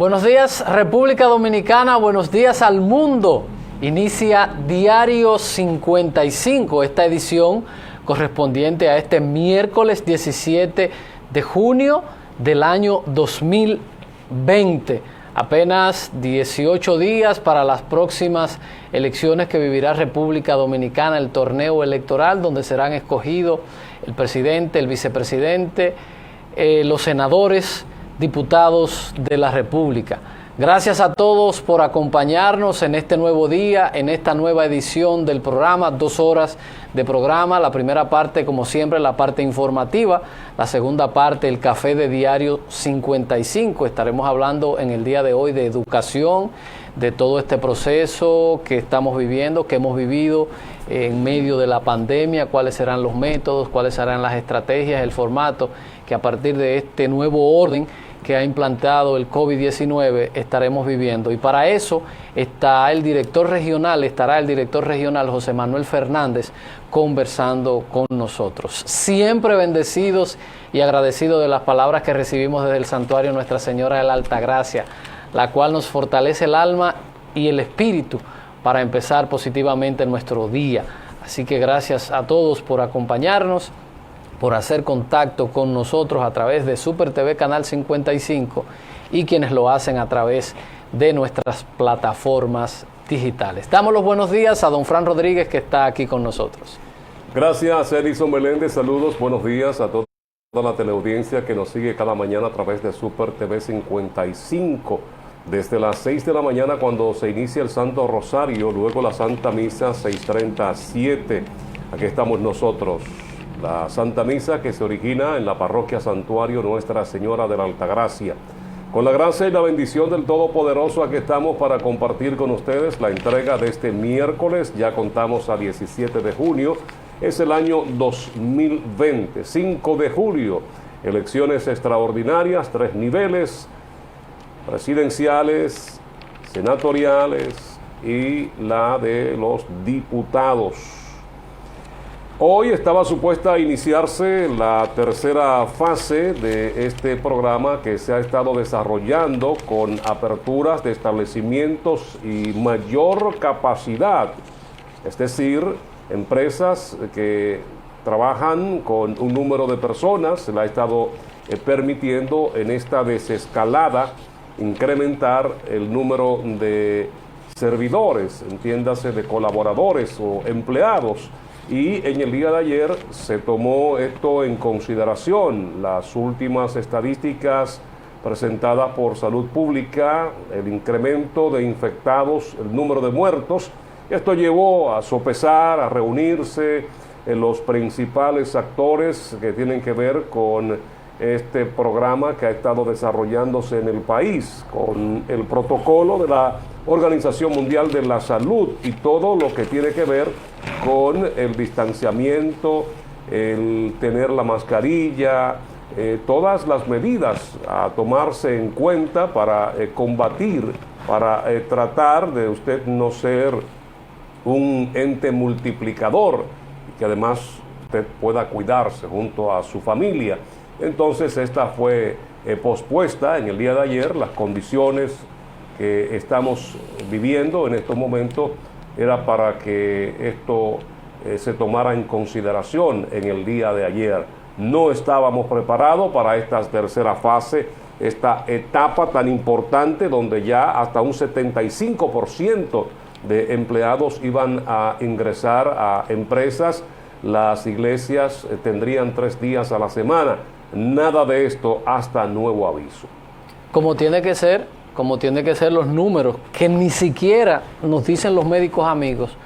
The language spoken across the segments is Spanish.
Buenos días, República Dominicana, buenos días al mundo. Inicia Diario 55, esta edición correspondiente a este miércoles 17 de junio del año 2020. Apenas 18 días para las próximas elecciones que vivirá República Dominicana, el torneo electoral donde serán escogidos el presidente, el vicepresidente, los senadores, diputados de la República. Gracias a todos por acompañarnos en este nuevo día, en esta nueva edición del programa, 2 horas de programa. La primera parte, como siempre, la parte informativa. La segunda parte, el café de Diario 55. Estaremos hablando en el día de hoy de educación, de todo este proceso que estamos viviendo, que hemos vivido en medio de la pandemia, cuáles serán los métodos, cuáles serán las estrategias, el formato que a partir de este nuevo orden que ha implantado el COVID-19 estaremos viviendo. Y para eso estará el director regional José Manuel Fernández conversando con nosotros. Siempre bendecidos y agradecidos de las palabras que recibimos desde el santuario Nuestra Señora de la Altagracia, la cual nos fortalece el alma y el espíritu para empezar positivamente nuestro día. Así que gracias a todos por acompañarnos, por hacer contacto con nosotros a través de Super TV Canal 55 y quienes lo hacen a través de nuestras plataformas digitales. Damos los buenos días a don Fran Rodríguez, que está aquí con nosotros. Gracias, Edison Meléndez. Saludos, buenos días a toda la teleaudiencia que nos sigue cada mañana a través de Super TV 55. Desde las 6 de la mañana cuando se inicia el Santo Rosario, luego la Santa Misa 6:30 a 7. Aquí estamos nosotros. La Santa Misa que se origina en la parroquia Santuario Nuestra Señora de la Altagracia. Con la gracia y la bendición del Todopoderoso, aquí estamos para compartir con ustedes la entrega de este miércoles. Ya contamos a 17 de junio, es el año 2020, 5 de julio. Elecciones extraordinarias, 3 niveles, presidenciales, senatoriales y la de los diputados. Hoy estaba supuesta a iniciarse la tercera fase de este programa que se ha estado desarrollando con aperturas de establecimientos y mayor capacidad, es decir, empresas que trabajan con un número de personas. Se le ha estado permitiendo en esta desescalada incrementar el número de servidores, entiéndase de colaboradores o empleados. Y en el día de ayer se tomó esto en consideración, las últimas estadísticas presentadas por Salud Pública, el incremento de infectados, el número de muertos. Esto llevó a sopesar, a reunirse los principales actores que tienen que ver con este programa que ha estado desarrollándose en el país, con el protocolo de la Organización Mundial de la Salud y todo lo que tiene que ver con el distanciamiento, el tener la mascarilla, todas las medidas a tomarse en cuenta para combatir, para tratar de usted no ser un ente multiplicador y que además usted pueda cuidarse junto a su familia. Entonces esta fue pospuesta en el día de ayer. Las condiciones que estamos viviendo en estos momentos era para que esto se tomara en consideración en el día de ayer. No estábamos preparados para esta tercera fase, esta etapa tan importante donde ya hasta un 75% de empleados iban a ingresar a empresas. Las iglesias tendrían 3 días a la semana. Nada de esto hasta nuevo aviso. Como tiene que ser los números, que ni siquiera nos dicen los médicos amigos,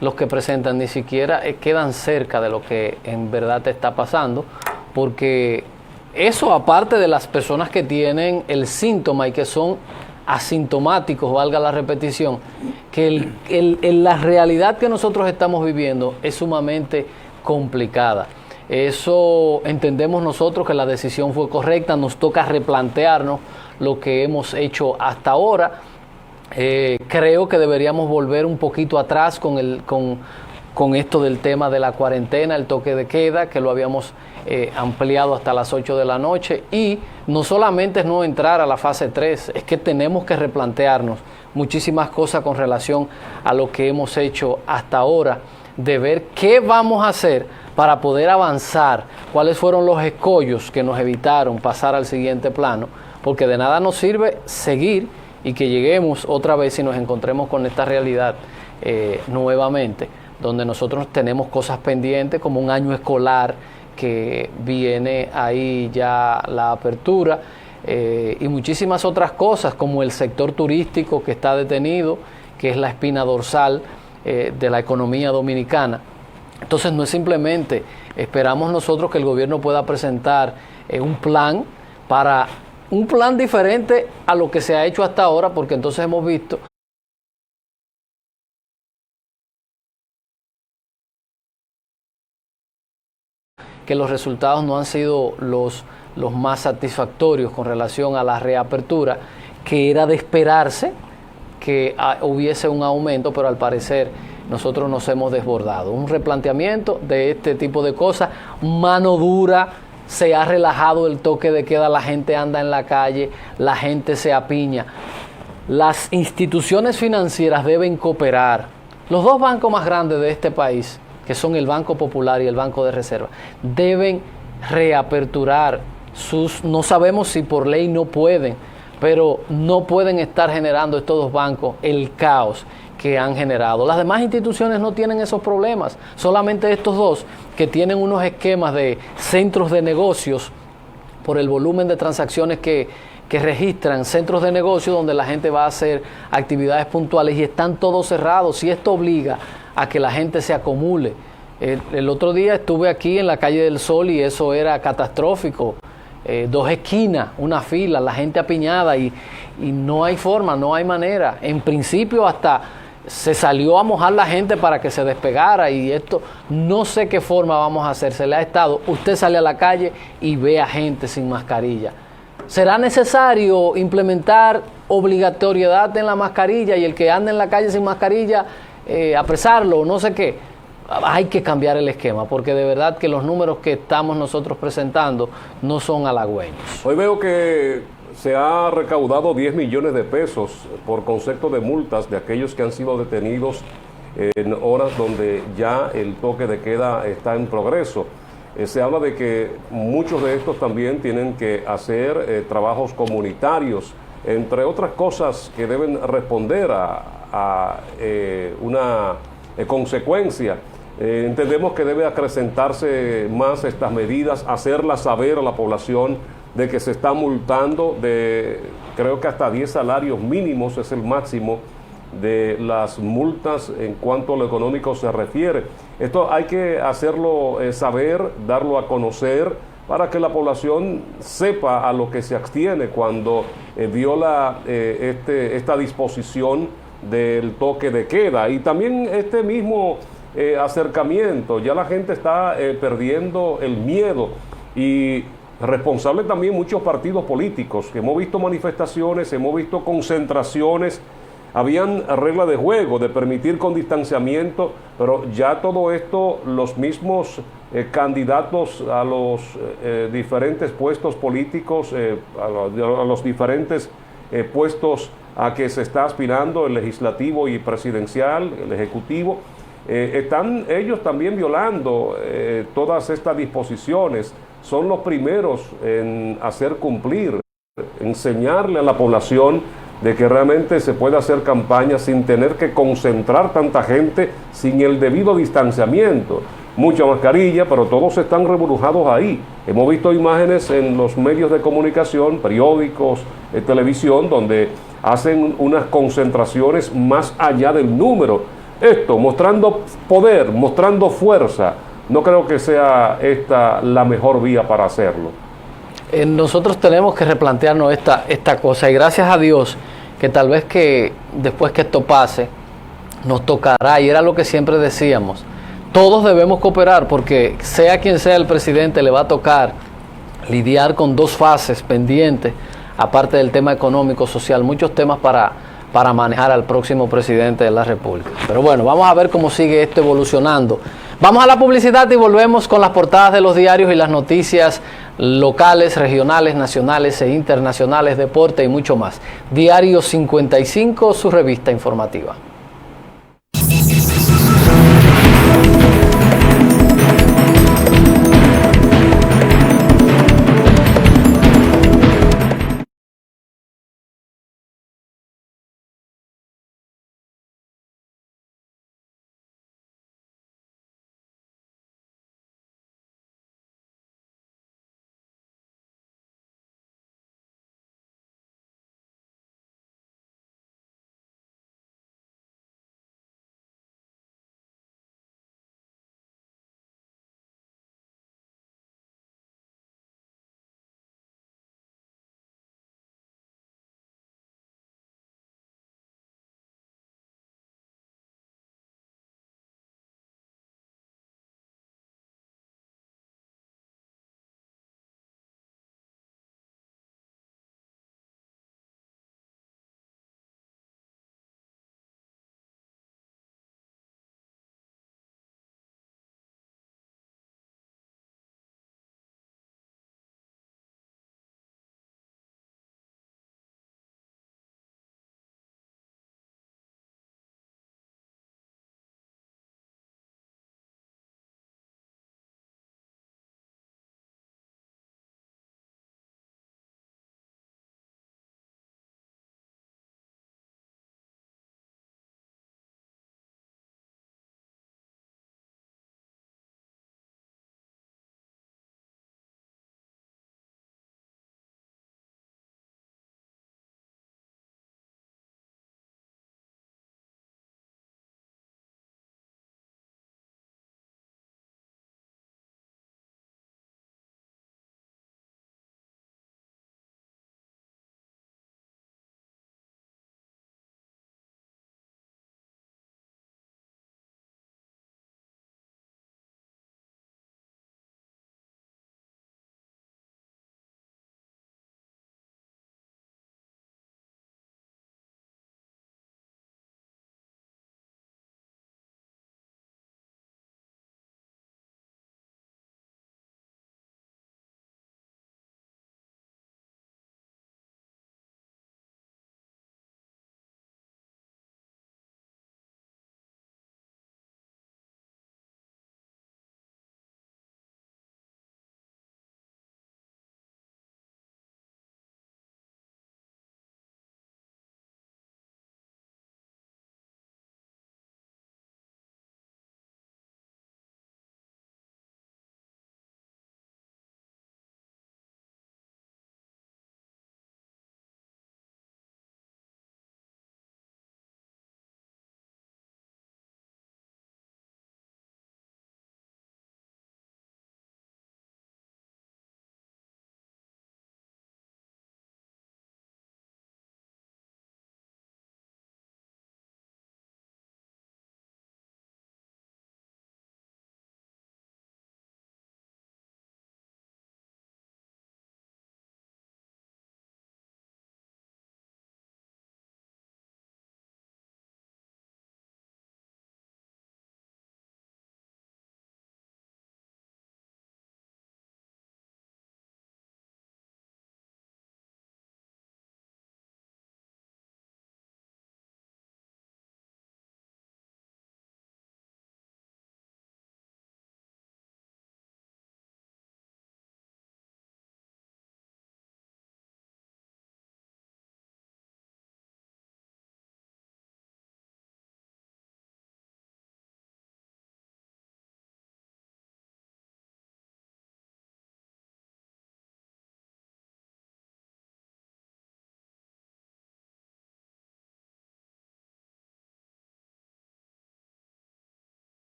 los que presentan, ni siquiera quedan cerca de lo que en verdad te está pasando, porque eso, aparte de las personas que tienen el síntoma y que son asintomáticos, valga la repetición, que la realidad que nosotros estamos viviendo es sumamente complicada. Eso entendemos nosotros que la decisión fue correcta, nos toca replantearnos lo que hemos hecho hasta ahora. Creo que deberíamos volver un poquito atrás con con esto del tema de la cuarentena, el toque de queda, que lo habíamos ampliado hasta las 8 de la noche. Y no solamente es no entrar a la fase 3, es que tenemos que replantearnos muchísimas cosas con relación a lo que hemos hecho hasta ahora, de ver qué vamos a hacer para poder avanzar, cuáles fueron los escollos que nos evitaron pasar al siguiente plano, porque de nada nos sirve seguir y que lleguemos otra vez y nos encontremos con esta realidad nuevamente, donde nosotros tenemos cosas pendientes como un año escolar que viene ahí ya la apertura, y muchísimas otras cosas como el sector turístico que está detenido, que es la espina dorsal de la economía dominicana. Entonces no es simplemente, esperamos nosotros que el gobierno pueda presentar un plan diferente a lo que se ha hecho hasta ahora, porque entonces hemos visto que los resultados no han sido los más satisfactorios con relación a la reapertura, que era de esperarse que hubiese un aumento, pero al parecer nosotros nos hemos desbordado. Un replanteamiento de este tipo de cosas, mano dura, se ha relajado el toque de queda, la gente anda en la calle, la gente se apiña. Las instituciones financieras deben cooperar. Los dos bancos más grandes de este país, que son el Banco Popular y el Banco de Reserva, deben reaperturar no sabemos si por ley no pueden, pero no pueden estar generando estos dos bancos el caos que han generado. Las demás instituciones no tienen esos problemas, solamente estos dos que tienen unos esquemas de centros de negocios por el volumen de transacciones que registran, centros de negocio donde la gente va a hacer actividades puntuales y están todos cerrados, y esto obliga a que la gente se acumule. El otro día estuve aquí en la calle del Sol y eso era catastrófico. 2 esquinas, una fila, la gente apiñada y no hay forma, no hay manera. En principio hasta se salió a mojar la gente para que se despegara, y esto no sé qué forma vamos a hacer. Se le ha estado, usted sale a la calle y ve a gente sin mascarilla. ¿Será necesario implementar obligatoriedad en la mascarilla y el que anda en la calle sin mascarilla apresarlo, no sé qué? Hay que cambiar el esquema, porque de verdad que los números que estamos nosotros presentando no son halagüeños. Hoy veo que se ha recaudado 10 millones de pesos por concepto de multas de aquellos que han sido detenidos en horas donde ya el toque de queda está en progreso. Se habla de que muchos de estos también tienen que hacer trabajos comunitarios, entre otras cosas que deben responder a una consecuencia. Entendemos que debe acrecentarse más estas medidas, hacerlas saber a la población de que se está multando creo que hasta 10 salarios mínimos es el máximo de las multas en cuanto a lo económico se refiere. Esto hay que hacerlo saber, darlo a conocer, para que la población sepa a lo que se abstiene cuando viola esta disposición del toque de queda. Y también este mismo acercamiento, ya la gente está perdiendo el miedo, y responsable también muchos partidos políticos, que hemos visto manifestaciones, hemos visto concentraciones, habían reglas de juego de permitir con distanciamiento, pero ya todo esto, los mismos candidatos a los diferentes puestos políticos, a los diferentes puestos a que se está aspirando, el legislativo y presidencial, el ejecutivo, están ellos también violando todas estas disposiciones. Son los primeros en hacer cumplir, enseñarle a la población de que realmente se puede hacer campaña sin tener que concentrar tanta gente, sin el debido distanciamiento. Mucha mascarilla, pero todos están reburujados ahí. Hemos visto imágenes en los medios de comunicación, periódicos, televisión, donde hacen unas concentraciones más allá del número. Esto, mostrando poder, mostrando fuerza. No creo que sea esta la mejor vía para hacerlo. Nosotros tenemos que replantearnos esta cosa, y gracias a Dios que tal vez que después que esto pase nos tocará, y era lo que siempre decíamos, todos debemos cooperar, porque sea quien sea el presidente le va a tocar lidiar con 2 fases pendientes, aparte del tema económico, social, muchos temas para manejar al próximo presidente de la República. Pero bueno, vamos a ver cómo sigue esto evolucionando. Vamos a la publicidad y volvemos con las portadas de los diarios y las noticias locales, regionales, nacionales e internacionales, deporte y mucho más. Diario 55, su revista informativa.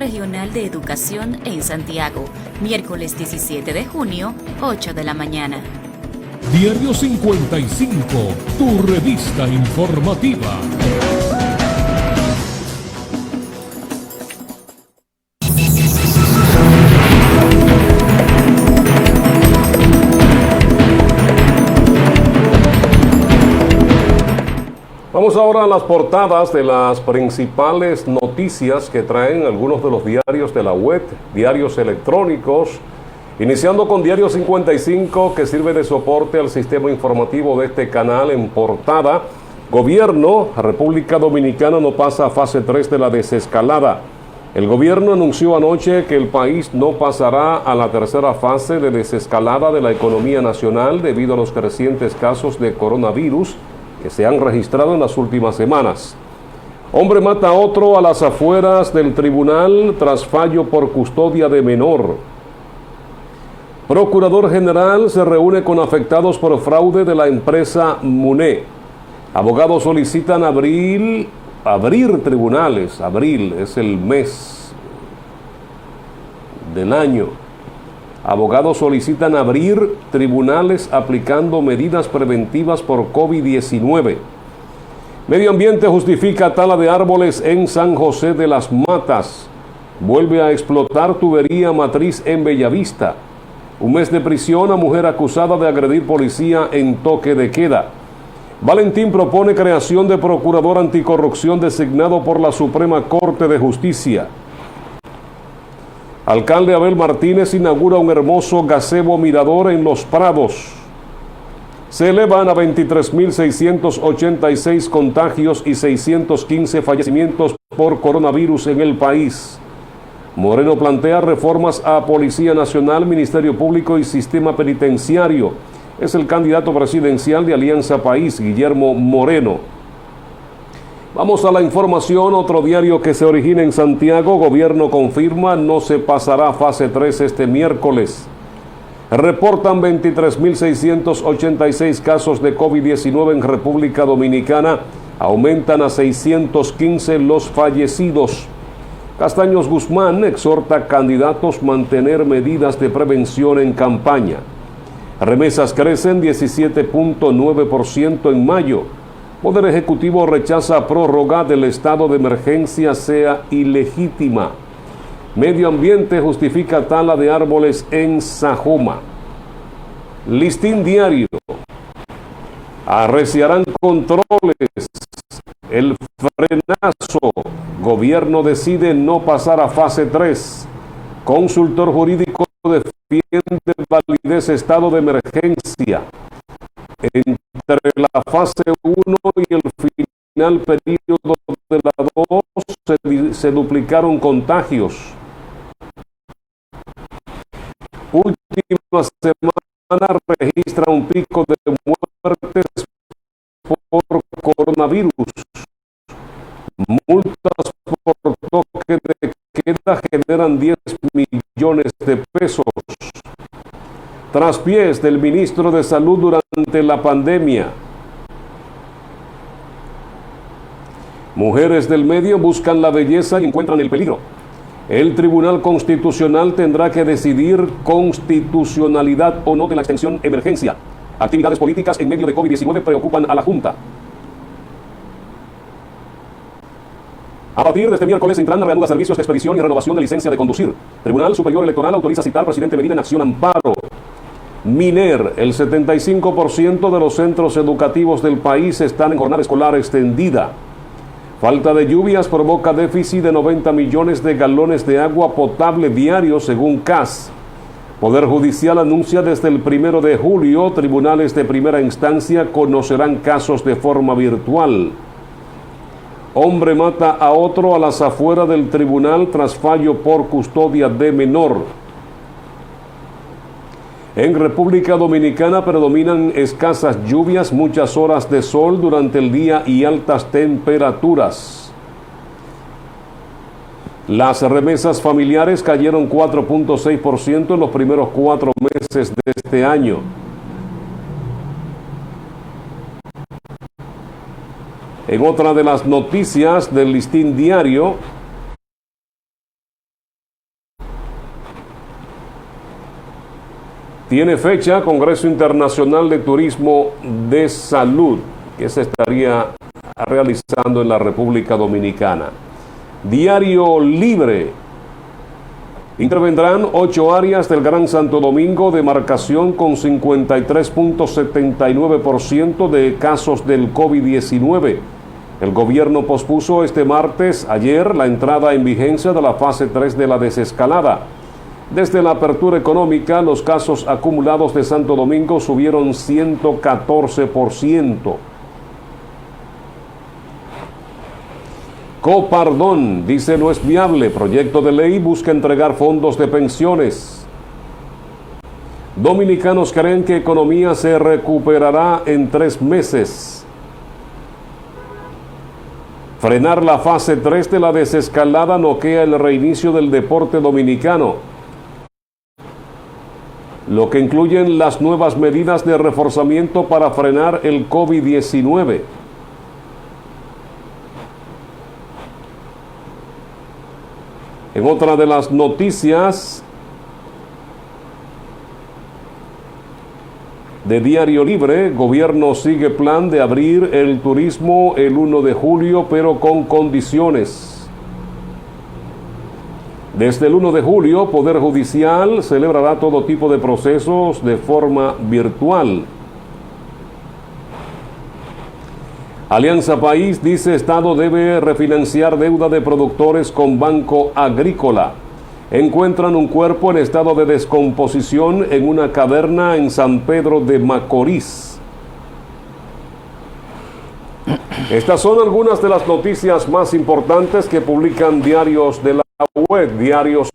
Regional de Educación en Santiago, miércoles 17 de junio, 8 de la mañana. Diario 55, tu revista informativa. Vamos ahora a las portadas de las principales noticias que traen algunos de los diarios de la web, diarios electrónicos, iniciando con Diario 55, que sirve de soporte al sistema informativo de este canal. En portada: Gobierno, República Dominicana no pasa a fase 3 de la desescalada. El gobierno anunció anoche que el país no pasará a la tercera fase de desescalada de la economía nacional debido a los crecientes casos de coronavirus que se han registrado en las últimas semanas. Hombre mata a otro a las afueras del tribunal tras fallo por custodia de menor. Procurador General se reúne con afectados por fraude de la empresa MUNE. Abogados solicitan abrir tribunales. Abril es el mes del año. Abogados solicitan abrir tribunales aplicando medidas preventivas por COVID-19. Medio Ambiente justifica tala de árboles en San José de las Matas. Vuelve a explotar tubería matriz en Bellavista. Un mes de prisión a mujer acusada de agredir policía en toque de queda. Valentín propone creación de procurador anticorrupción designado por la Suprema Corte de Justicia. Alcalde Abel Martínez inaugura un hermoso gazebo mirador en Los Prados. Se elevan a 23.686 contagios y 615 fallecimientos por coronavirus en el país. Moreno plantea reformas a Policía Nacional, Ministerio Público y Sistema Penitenciario. Es el candidato presidencial de Alianza País, Guillermo Moreno. Vamos a la información. Otro diario que se origina en Santiago: Gobierno confirma no se pasará a fase 3 este miércoles. Reportan 23.686 casos de COVID-19 en República Dominicana. Aumentan a 615 los fallecidos. Castaños Guzmán exhorta a candidatos a mantener medidas de prevención en campaña. Remesas crecen 17.9% en mayo. Poder Ejecutivo rechaza prórroga del estado de emergencia sea ilegítima. Medio Ambiente justifica tala de árboles en Sajoma. Listín Diario: arreciarán controles. El frenazo. Gobierno decide no pasar a fase 3. Consultor jurídico defiende validez estado de emergencia. Entre la fase 1 y el final periodo de la 2 se duplicaron contagios. Última semana registra un pico de muertes por coronavirus. Multas por toque de queda generan 10 millones de pesos. Traspiés del ministro de Salud durante la pandemia. Mujeres del medio buscan la belleza y encuentran el peligro. El Tribunal Constitucional tendrá que decidir constitucionalidad o no de la extensión emergencia. Actividades políticas en medio de COVID-19 preocupan a la Junta. A partir de este miércoles, Intran reanuda servicios de expedición y renovación de licencia de conducir. Tribunal Superior Electoral autoriza citar al presidente Medina en acción amparo. MINER: el 75% de los centros educativos del país están en jornada escolar extendida. Falta de lluvias provoca déficit de 90 millones de galones de agua potable diarios, según CAS. Poder Judicial anuncia desde el 1 de julio, tribunales de primera instancia conocerán casos de forma virtual. Hombre mata a otro a las afueras del tribunal tras fallo por custodia de menor. En República Dominicana predominan escasas lluvias, muchas horas de sol durante el día y altas temperaturas. Las remesas familiares cayeron 4.6% en los primeros 4 meses de este año. En otra de las noticias del Listín Diario, tiene fecha Congreso Internacional de Turismo de Salud, que se estaría realizando en la República Dominicana. Diario Libre. Intervendrán 8 áreas del Gran Santo Domingo, demarcación con 53.79% de casos del COVID-19. El gobierno pospuso este martes, ayer, la entrada en vigencia de la fase 3 de la desescalada. Desde la apertura económica, los casos acumulados de Santo Domingo subieron 114%. Copardón dice no es viable. Proyecto de ley busca entregar fondos de pensiones. Dominicanos creen que economía se recuperará en 3 meses. Frenar la fase 3 de la desescalada noquea el reinicio del deporte dominicano, lo que incluyen las nuevas medidas de reforzamiento para frenar el COVID-19. En otra de las noticias de Diario Libre, gobierno sigue plan de abrir el turismo el 1 de julio, pero con condiciones. Desde el 1 de julio, Poder Judicial celebrará todo tipo de procesos de forma virtual. Alianza País dice Estado debe refinanciar deuda de productores con Banco Agrícola. Encuentran un cuerpo en estado de descomposición en una caverna en San Pedro de Macorís. Estas son algunas de las noticias más importantes que publican diarios de la web, diarios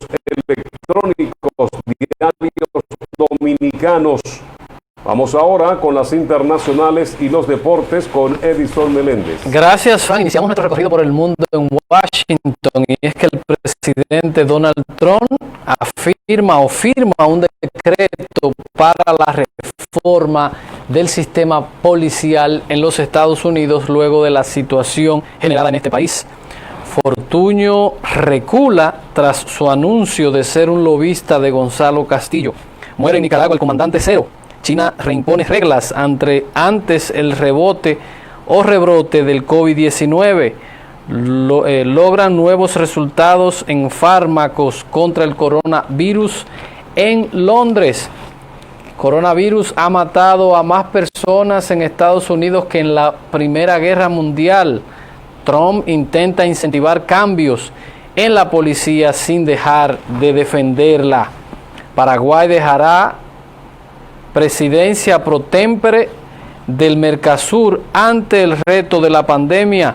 electrónicos, diarios dominicanos. Vamos ahora con las internacionales y los deportes con Edison Meléndez. Gracias, Frank. Iniciamos nuestro recorrido por el mundo en Washington, y es que el presidente Donald Trump firma un decreto para la reforma del sistema policial en los Estados Unidos luego de la situación generada en este país. Fortuño recula tras su anuncio de ser un lobista de Gonzalo Castillo. Muere en Nicaragua el comandante Cero. China reimpone reglas antes el rebote o rebrote del COVID-19. Logran nuevos resultados en fármacos contra el coronavirus en Londres. Coronavirus ha matado a más personas en Estados Unidos que en la Primera Guerra Mundial. Trump intenta incentivar cambios en la policía sin dejar de defenderla. Paraguay dejará presidencia pro tempore del Mercosur ante el reto de la pandemia.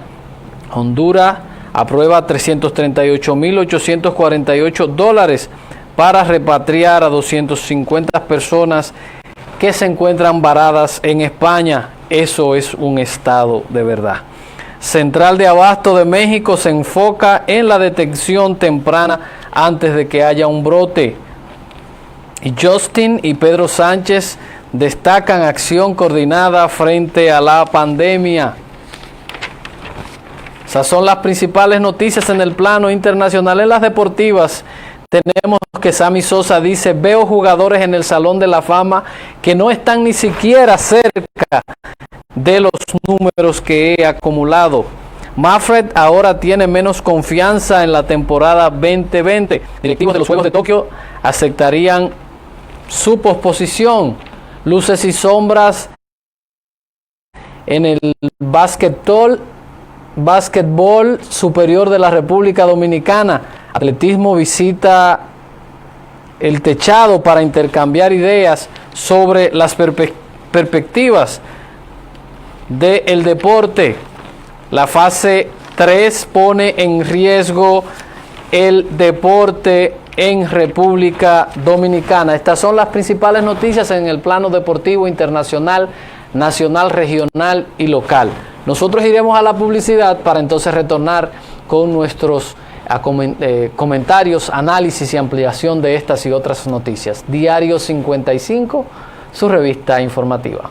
Honduras aprueba $338.848 para repatriar a 250 personas que se encuentran varadas en España. Eso es un estado de verdad. Central de Abasto de México se enfoca en la detección temprana antes de que haya un brote. Y Justin y Pedro Sánchez destacan acción coordinada frente a la pandemia. Esas son las principales noticias en el plano internacional. En las deportivas tenemos que Sammy Sosa dice: veo jugadores en el Salón de la Fama que no están ni siquiera cerca de los números que he acumulado. Manfred ahora tiene menos confianza en la temporada 2020. Directivos de los Juegos de Tokio aceptarían su posposición. Luces y sombras en el básquetbol superior de la República Dominicana. Atletismo visita el techado para intercambiar ideas sobre las perspectivas del deporte. La fase 3 pone en riesgo el deporte en República Dominicana. Estas son las principales noticias en el plano deportivo internacional, nacional, regional y local. Nosotros iremos a la publicidad para entonces retornar con nuestros comentarios, análisis y ampliación de estas y otras noticias. Diario 55, su revista informativa.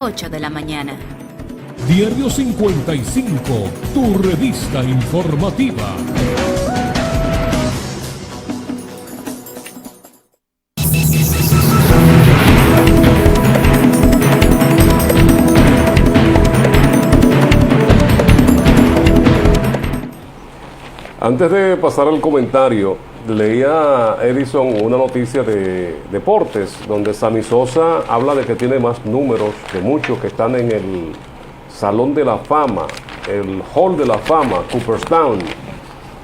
8 de la mañana. Diario 55, tu revista informativa. Antes de pasar al comentario, leía Edison una noticia de deportes donde Sammy Sosa habla de que tiene más números que muchos que están en el Salón de la Fama, el Hall de la Fama, Cooperstown,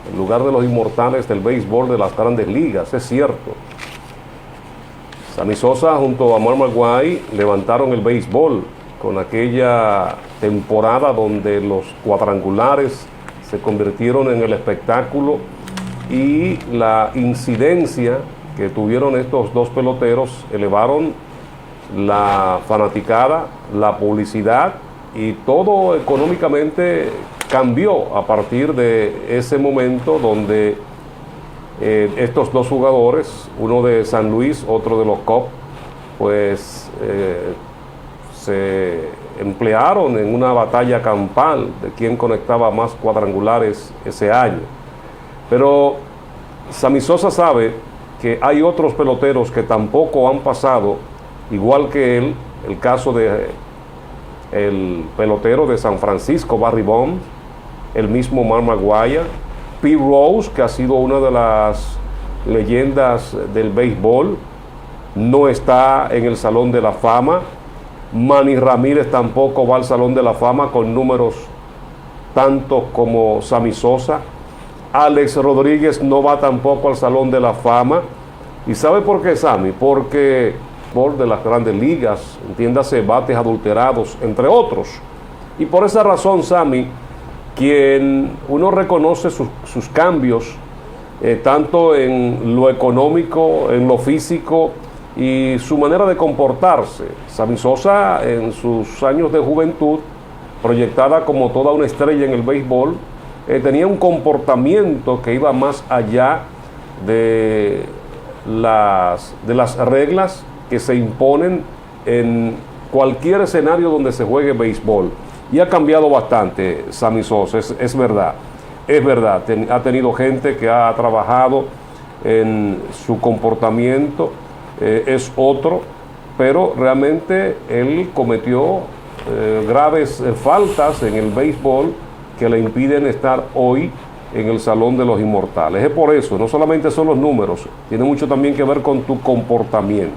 el lugar de los inmortales del béisbol de las grandes ligas. Es cierto. Sammy Sosa junto a Mark McGwire levantaron el béisbol con aquella temporada donde los cuadrangulares se convirtieron en el espectáculo y la incidencia que tuvieron estos dos peloteros elevaron la fanaticada, la publicidad y todo económicamente cambió a partir de ese momento donde estos dos jugadores, uno de San Luis, otro de los Cubs, pues se emplearon en una batalla campal de quién conectaba más cuadrangulares ese año. Pero Sammy Sosa sabe que hay otros peloteros que tampoco han pasado igual que él, el caso de el pelotero de San Francisco, Barry Bonds, el mismo Mark McGwire, Pete Rose, que ha sido una de las leyendas del béisbol, no está en el Salón de la Fama. Manny Ramírez tampoco va al Salón de la Fama con números tantos como Sammy Sosa. Alex Rodríguez no va tampoco al Salón de la Fama. ¿Y sabe por qué, Sammy? Porque por de las grandes ligas, entiéndase, bates adulterados, entre otros. Y por esa razón, Sammy, quien uno reconoce sus cambios, tanto en lo económico, en lo físico, y su manera de comportarse. Sammy Sosa, en sus años de juventud, proyectada como toda una estrella en el béisbol, tenía un comportamiento que iba más allá de las reglas que se imponen en cualquier escenario donde se juegue béisbol. Y ha cambiado bastante Sammy Sosa, es verdad. Es verdad, ha tenido gente que ha trabajado en su comportamiento, es otro, pero realmente él cometió graves faltas en el béisbol que le impiden estar hoy en el Salón de los Inmortales. Es por eso, no solamente son los números, tiene mucho también que ver con tu comportamiento.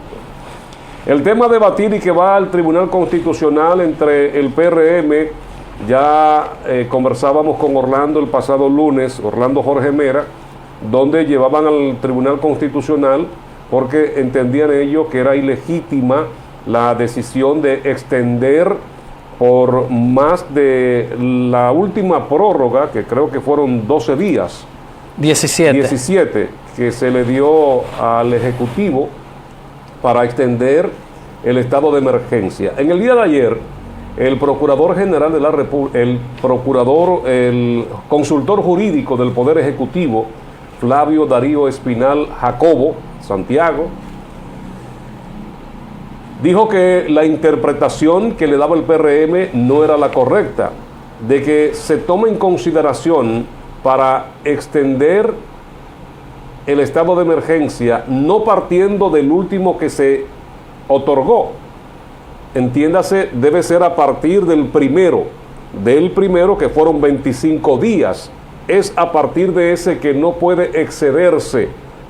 El tema a debatir y que va al Tribunal Constitucional entre el PRM, ya conversábamos con Orlando el pasado lunes, Orlando Jorge Mera, donde llevaban al Tribunal Constitucional porque entendían ellos que era ilegítima la decisión de extender por más de la última prórroga, que creo que fueron 12 días. 17 que se le dio al Ejecutivo para extender el estado de emergencia. En el día de ayer, el Procurador General de la República, el consultor jurídico del Poder Ejecutivo, Flavio Darío Espinal Jacobo, Santiago, dijo que la interpretación que le daba el PRM no era la correcta, de que se toma en consideración para extender el estado de emergencia no partiendo del último que se otorgó. Entiéndase, debe ser a partir del primero que fueron 25 días. Es a partir de ese que no puede excederse,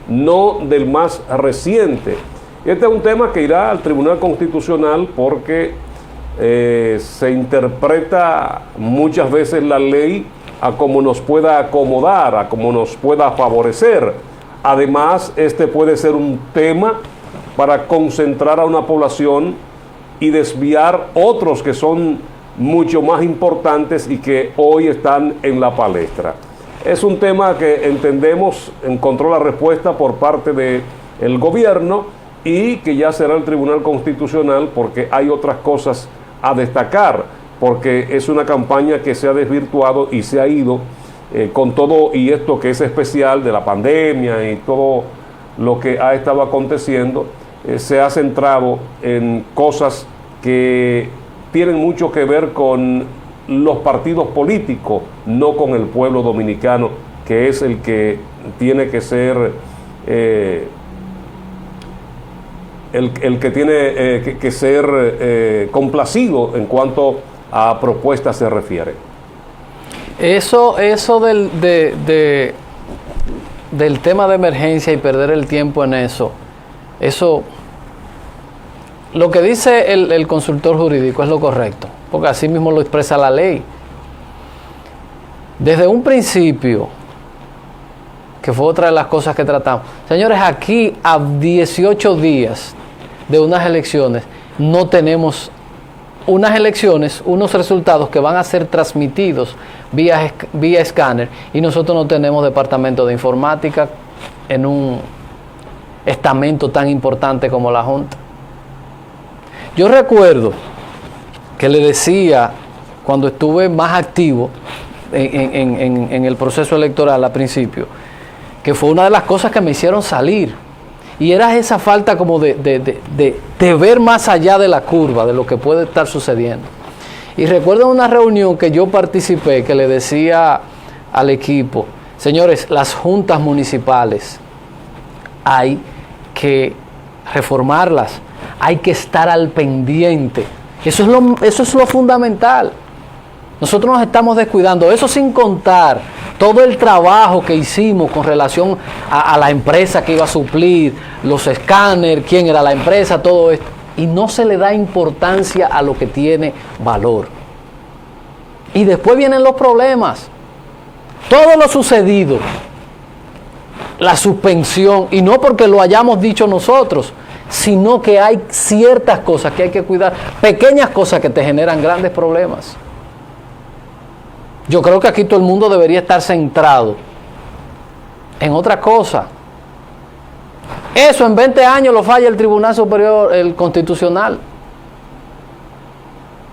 no del más reciente. Este es un tema que irá al Tribunal Constitucional porque se interpreta muchas veces la ley a como nos pueda acomodar, a como nos pueda favorecer. Además, este puede ser un tema para concentrar a una población y desviar otros que son mucho más importantes y que hoy están en la palestra. Es un tema que entendemos encontró la respuesta por parte del gobierno y que ya será el Tribunal Constitucional porque hay otras cosas a destacar, porque es una campaña que se ha desvirtuado y se ha ido con todo y esto que es especial de la pandemia y todo lo que ha estado aconteciendo, se ha centrado en cosas que tienen mucho que ver con los partidos políticos, no con el pueblo dominicano, que es el que tiene que ser el que tiene que ser complacido en cuanto a propuestas se refiere. Eso del tema de emergencia y perder el tiempo en eso, lo que dice el consultor jurídico es lo correcto, porque así mismo lo expresa la ley. Desde un principio, que fue otra de las cosas que tratamos, señores, aquí a 18 días de unas elecciones, no tenemos unas elecciones, unos resultados que van a ser transmitidos vía escáner, y nosotros no tenemos departamento de informática en un estamento tan importante como la Junta. Yo recuerdo que le decía, cuando estuve más activo en el proceso electoral al principio, que fue una de las cosas que me hicieron salir, y era esa falta como de ver más allá de la curva, de lo que puede estar sucediendo. Y recuerdo una reunión que yo participé, que le decía al equipo, señores, las juntas municipales hay que reformarlas, hay que estar al pendiente. Eso es lo fundamental. Nosotros nos estamos descuidando, eso sin contar todo el trabajo que hicimos con relación a la empresa que iba a suplir, los escáneres, quién era la empresa, todo esto. Y no se le da importancia a lo que tiene valor. Y después vienen los problemas. Todo lo sucedido, la suspensión, y no porque lo hayamos dicho nosotros, sino que hay ciertas cosas que hay que cuidar, pequeñas cosas que te generan grandes problemas. Yo creo que aquí todo el mundo debería estar centrado en otra cosa. Eso en 20 años lo falla el Tribunal Superior, el Constitucional.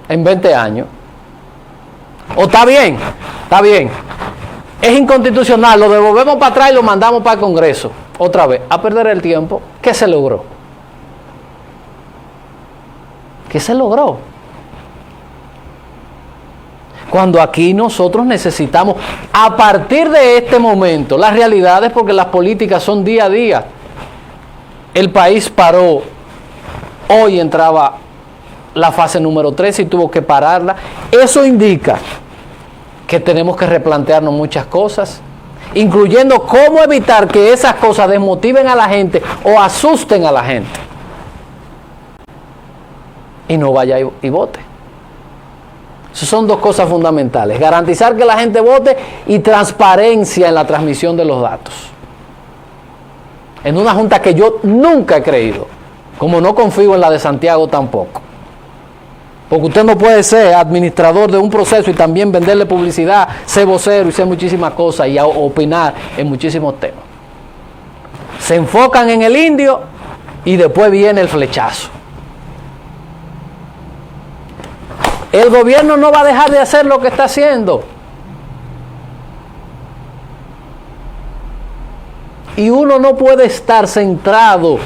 En 20 años. O está bien. Es inconstitucional, lo devolvemos para atrás y lo mandamos para el Congreso. Otra vez, a perder el tiempo. ¿Qué se logró? ¿Qué se logró? Cuando aquí nosotros necesitamos, a partir de este momento, las realidades, porque las políticas son día a día. El país paró, hoy entraba la fase número 3 y tuvo que pararla. Eso indica que tenemos que replantearnos muchas cosas, incluyendo cómo evitar que esas cosas desmotiven a la gente o asusten a la gente y no vaya y vote. Esas son dos cosas fundamentales: garantizar que la gente vote y transparencia en la transmisión de los datos. En una junta que yo nunca he creído, como no confío en la de Santiago tampoco. Porque usted no puede ser administrador de un proceso y también venderle publicidad, ser vocero y ser muchísimas cosas y opinar en muchísimos temas. Se enfocan en el indio y después viene el flechazo. El gobierno no va a dejar de hacer lo que está haciendo. Y uno no puede estar centrado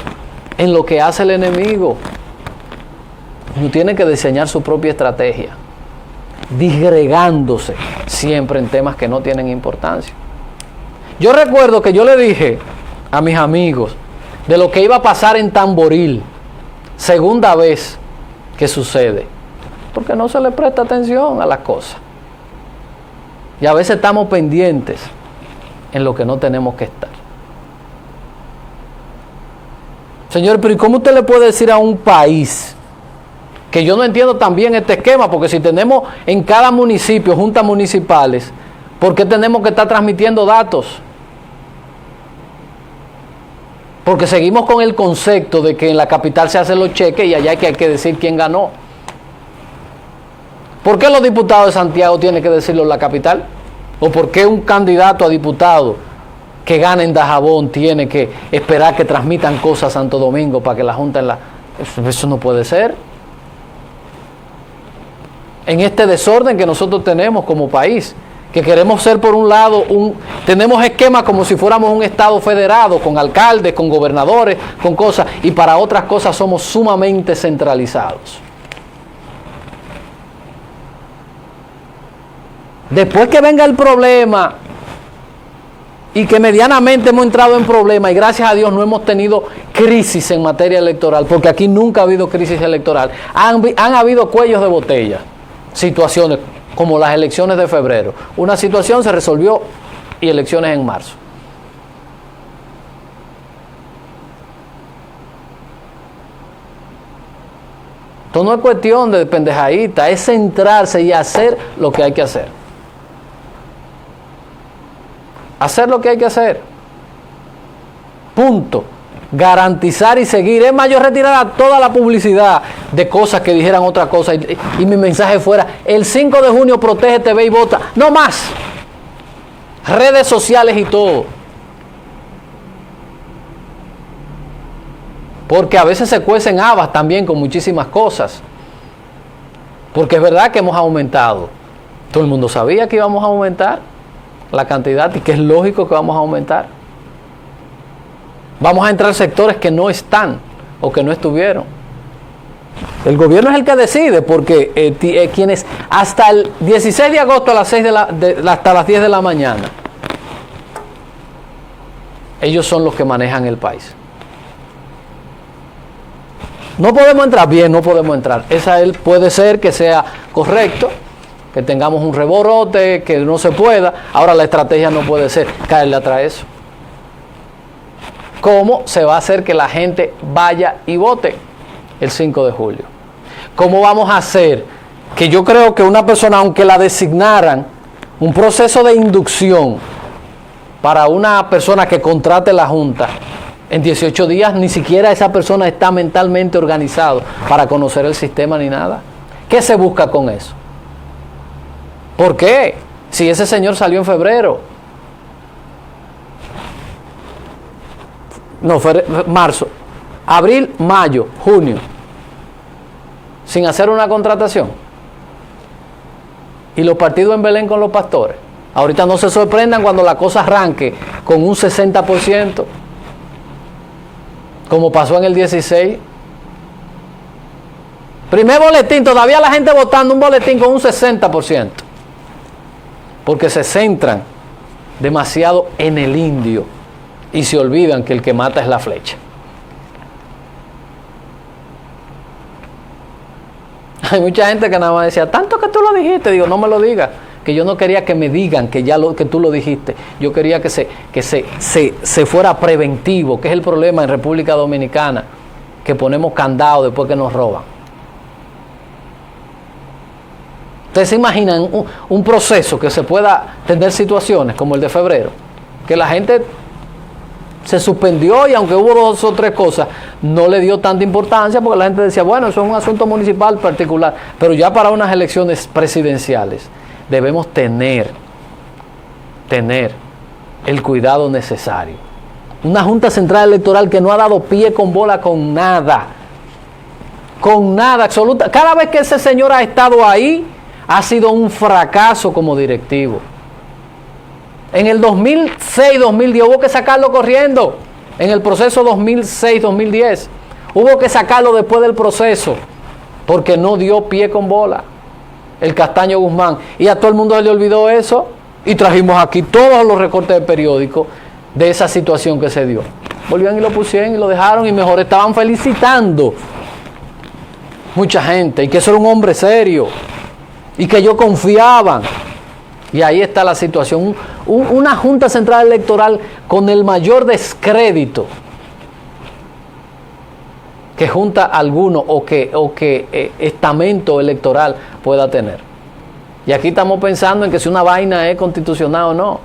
en lo que hace el enemigo. Uno tiene que diseñar su propia estrategia, disgregándose siempre en temas que no tienen importancia. Yo recuerdo que yo le dije a mis amigos de lo que iba a pasar en Tamboril, segunda vez que sucede, porque no se le presta atención a las cosas. Y a veces estamos pendientes en lo que no tenemos que estar. Señor, pero ¿y cómo usted le puede decir a un país? Que yo no entiendo también este esquema, porque si tenemos en cada municipio juntas municipales, ¿por qué tenemos que estar transmitiendo datos? Porque seguimos con el concepto de que en la capital se hacen los cheques y allá hay que decir quién ganó. ¿Por qué los diputados de Santiago tienen que decirlo en la capital? ¿O por qué un candidato a diputado que gana en Dajabón tiene que esperar que transmitan cosas a Santo Domingo para que la Junta Eso no puede ser. En este desorden que nosotros tenemos como país, que queremos ser por un lado, tenemos esquemas como si fuéramos un estado federado, con alcaldes, con gobernadores, con cosas, y para otras cosas somos sumamente centralizados. Después que venga el problema y que medianamente hemos entrado en problemas y gracias a Dios no hemos tenido crisis en materia electoral, porque aquí nunca ha habido crisis electoral, han habido cuellos de botella, situaciones como las elecciones de febrero. Una situación se resolvió y elecciones en marzo. Esto no es cuestión de pendejadita, es centrarse y hacer lo que hay que hacer. Hacer lo que hay que hacer. Punto. Garantizar y seguir. Es más, yo retirara toda la publicidad de cosas que dijeran otra cosa y mi mensaje fuera: el 5 de junio protégete, ve y vota. No más. Redes sociales y todo. Porque a veces se cuecen habas también con muchísimas cosas. Porque es verdad que hemos aumentado. Todo el mundo sabía que íbamos a aumentar la cantidad y que es lógico que vamos a aumentar. Vamos a entrar sectores que no están o que no estuvieron. El gobierno es el que decide, porque quienes hasta el 16 de agosto a las 6 hasta las 10 de la mañana, ellos son los que manejan el país. No podemos entrar, bien, no podemos entrar. Puede ser que sea correcto, que tengamos un reborote, que no se pueda. Ahora la estrategia no puede ser caerle atrás eso. ¿Cómo se va a hacer que la gente vaya y vote el 5 de julio? ¿Cómo vamos a hacer que yo creo que una persona, aunque la designaran, un proceso de inducción para una persona que contrate la Junta, en 18 días ni siquiera esa persona está mentalmente organizado para conocer el sistema ni nada? ¿Qué se busca con eso? ¿Por qué? Si ese señor salió en febrero. No, fue marzo. Abril, mayo, junio. Sin hacer una contratación. Y los partidos en Belén con los pastores. Ahorita no se sorprendan cuando la cosa arranque con un 60%. Como pasó en el 16. Primer boletín, todavía la gente votando un boletín con un 60%. Porque se centran demasiado en el indio y se olvidan que el que mata es la flecha. Hay mucha gente que nada más decía: tanto que tú lo dijiste. Digo, no me lo digas, que yo no quería que me digan que que tú lo dijiste. Yo quería que se fuera preventivo, que es el problema en República Dominicana, que ponemos candado después que nos roban. Ustedes se imaginan un proceso que se pueda tener situaciones como el de febrero, que la gente se suspendió y aunque hubo 2 o 3 cosas, no le dio tanta importancia porque la gente decía: bueno, eso es un asunto municipal particular. Pero ya para unas elecciones presidenciales debemos tener el cuidado necesario. Una Junta Central Electoral que no ha dado pie con bola con nada absoluta. Cada vez que ese señor ha estado ahí, ha sido un fracaso como directivo. En el 2006-2010 hubo que sacarlo corriendo. En el proceso 2006-2010 hubo que sacarlo después del proceso porque no dio pie con bola el Castaño Guzmán. Y a todo el mundo se le olvidó eso y trajimos aquí todos los recortes de periódico de esa situación que se dio. Volvían y lo pusieron y lo dejaron, y mejor estaban felicitando mucha gente y que eso era un hombre serio y que ellos confiaban. Y ahí está la situación. Una Junta Central Electoral con el mayor descrédito que junta alguno o que estamento electoral pueda tener. Y aquí estamos pensando en que si una vaina es constitucional o no.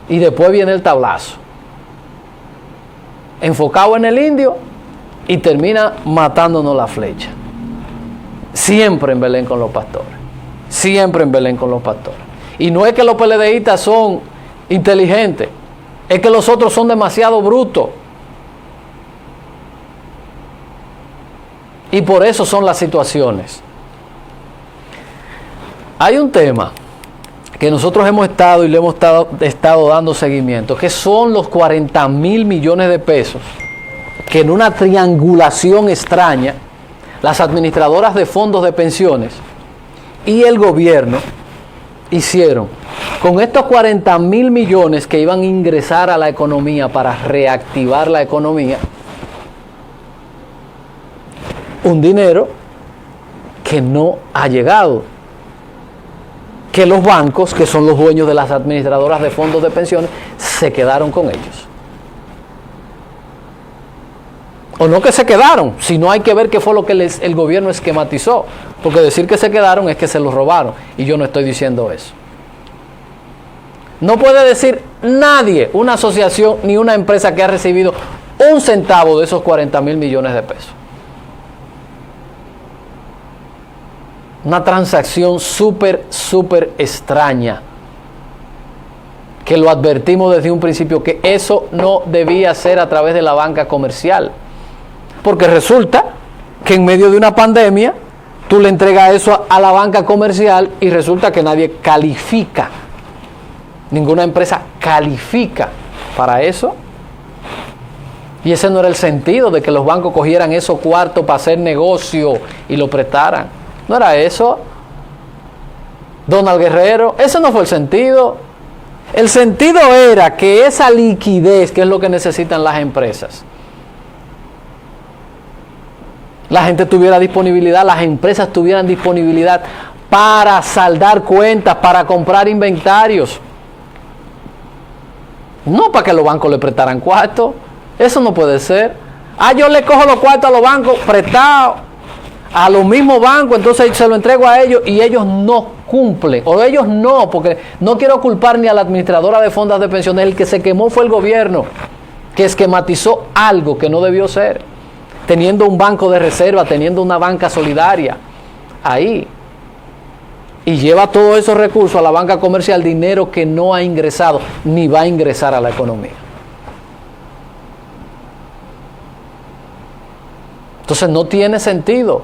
Y después viene el tablazo. Enfocado en el indio y termina matándonos la flecha. Siempre en Belén con los pastores. Siempre en Belén con los pastores. Y no es que los PLDistas son inteligentes, es que los otros son demasiado brutos. Y por eso son las situaciones. Hay un tema que nosotros hemos estado y le hemos estado dando seguimiento, que son los 40,000 millones de pesos que en una triangulación extraña las administradoras de fondos de pensiones y el gobierno hicieron con estos 40.000 millones que iban a ingresar a la economía para reactivar la economía? Un dinero que no ha llegado, que los bancos, que son los dueños de las administradoras de fondos de pensiones, se quedaron con ellos. O no que se quedaron, sino hay que ver qué fue lo que el gobierno esquematizó, porque decir que se quedaron es que se los robaron, y yo no estoy diciendo eso. No puede decir nadie, una asociación ni una empresa que ha recibido un centavo de esos 40.000 millones de pesos. Una transacción súper extraña, que lo advertimos desde un principio, que eso no debía ser a través de la banca comercial. Porque resulta que en medio de una pandemia, tú le entregas eso a la banca comercial y resulta que nadie califica. Ninguna empresa califica para eso. Y ese no era el sentido de que los bancos cogieran esos cuartos para hacer negocio y lo prestaran. ¿No era eso, Donald Guerrero? Ese no fue el sentido. El sentido era que esa liquidez, que es lo que necesitan las empresas, la gente tuviera disponibilidad, las empresas tuvieran disponibilidad para saldar cuentas, para comprar inventarios. No para que los bancos le prestaran cuartos. Eso no puede ser. Yo le cojo los cuartos a los bancos prestados, a los mismos bancos, entonces se lo entrego a ellos y ellos no cumplen. O ellos no, porque no quiero culpar ni a la administradora de fondos de pensiones. El que se quemó fue el gobierno, que esquematizó algo que no debió ser, teniendo un banco de reserva, teniendo una banca solidaria ahí, y lleva todos esos recursos a la banca comercial, dinero que no ha ingresado ni va a ingresar a la economía. Entonces no tiene sentido,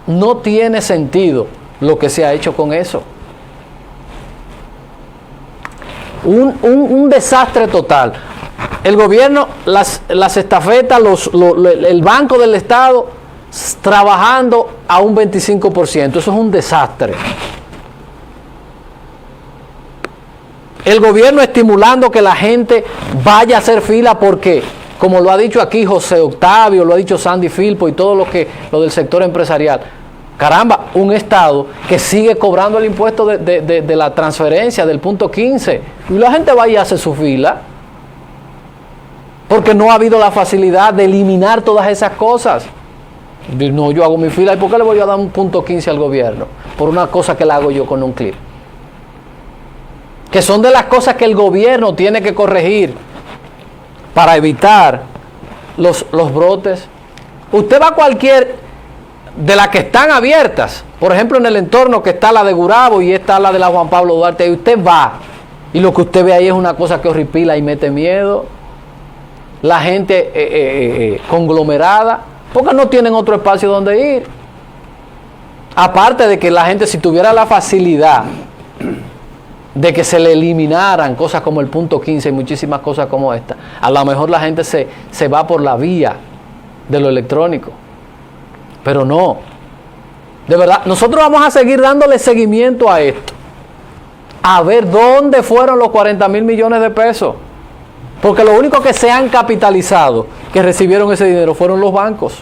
no tiene sentido lo que se ha hecho con eso. Un desastre total. El gobierno, las estafetas, el Banco del Estado trabajando a un 25%. Eso es un desastre. El gobierno estimulando que la gente vaya a hacer fila porque, como lo ha dicho aquí José Octavio, lo ha dicho Sandy Filpo y todo lo del sector empresarial. Caramba, un Estado que sigue cobrando el impuesto de la transferencia del punto 15. Y la gente va y hace su fila, porque no ha habido la facilidad de eliminar todas esas cosas. No, yo hago mi fila, ¿y por qué le voy a dar un punto 15 al gobierno? Por una cosa que la hago yo con un clic. Que son de las cosas que el gobierno tiene que corregir para evitar los brotes. Usted va a cualquier de las que están abiertas, por ejemplo en el entorno que está la de Gurabo y está la de la Juan Pablo Duarte, y usted va y lo que usted ve ahí es una cosa que horripila y mete miedo. La gente conglomerada, porque no tienen otro espacio donde ir. Aparte de que la gente, si tuviera la facilidad de que se le eliminaran cosas como el punto 15 y muchísimas cosas como esta, a lo mejor la gente se va por la vía de lo electrónico. Pero no. De verdad, nosotros vamos a seguir dándole seguimiento a esto, a ver dónde fueron los 40.000 millones de pesos. Porque lo único que se han capitalizado, que recibieron ese dinero, fueron los bancos.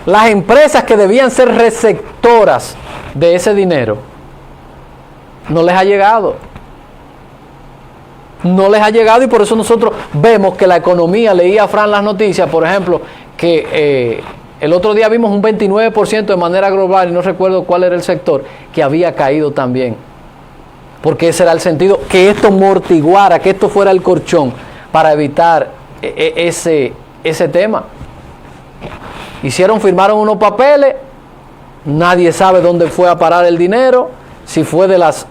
Las empresas que debían ser receptoras de ese dinero, no les ha llegado. No les ha llegado, y por eso nosotros vemos que la economía, leía Fran las noticias, por ejemplo, que el otro día vimos un 29% de manera global, y no recuerdo cuál era el sector, que había caído también. Porque ese era el sentido, que esto amortiguara, que esto fuera el colchón para evitar ese tema. Firmaron unos papeles, nadie sabe dónde fue a parar el dinero, si fue de los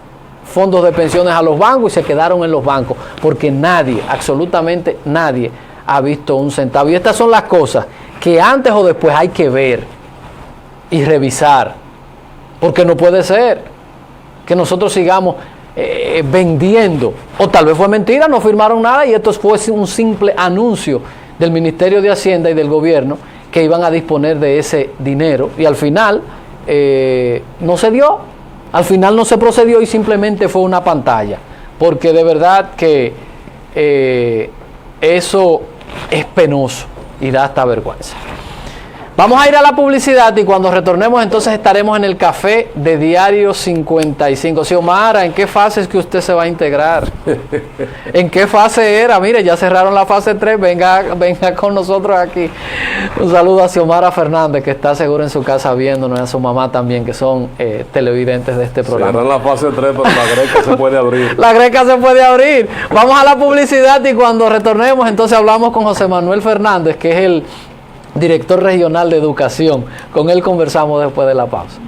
fondos de pensiones a los bancos, y se quedaron en los bancos, porque nadie, absolutamente nadie, ha visto un centavo. Y estas son las cosas que antes o después hay que ver y revisar, porque no puede ser que nosotros sigamos vendiendo, o tal vez fue mentira, no firmaron nada y esto fue un simple anuncio del Ministerio de Hacienda y del gobierno que iban a disponer de ese dinero, y al final no se dio, Al final no se procedió y simplemente fue una pantalla, porque de verdad que eso es penoso y da hasta vergüenza. Vamos a ir a la publicidad y cuando retornemos entonces estaremos en el café de Diario 55. Xiomara, ¿en qué fase es que usted se va a integrar? ¿En qué fase era? Mire, ya cerraron la fase 3, venga con nosotros aquí. Un saludo a Xiomara Fernández, que está seguro en su casa viéndonos, y a su mamá también, que son televidentes de este programa. Cerran la fase 3, pero la greca se puede abrir. La greca se puede abrir. Vamos a la publicidad y cuando retornemos entonces hablamos con José Manuel Fernández, que es el director regional de educación. Con él conversamos después de la pausa.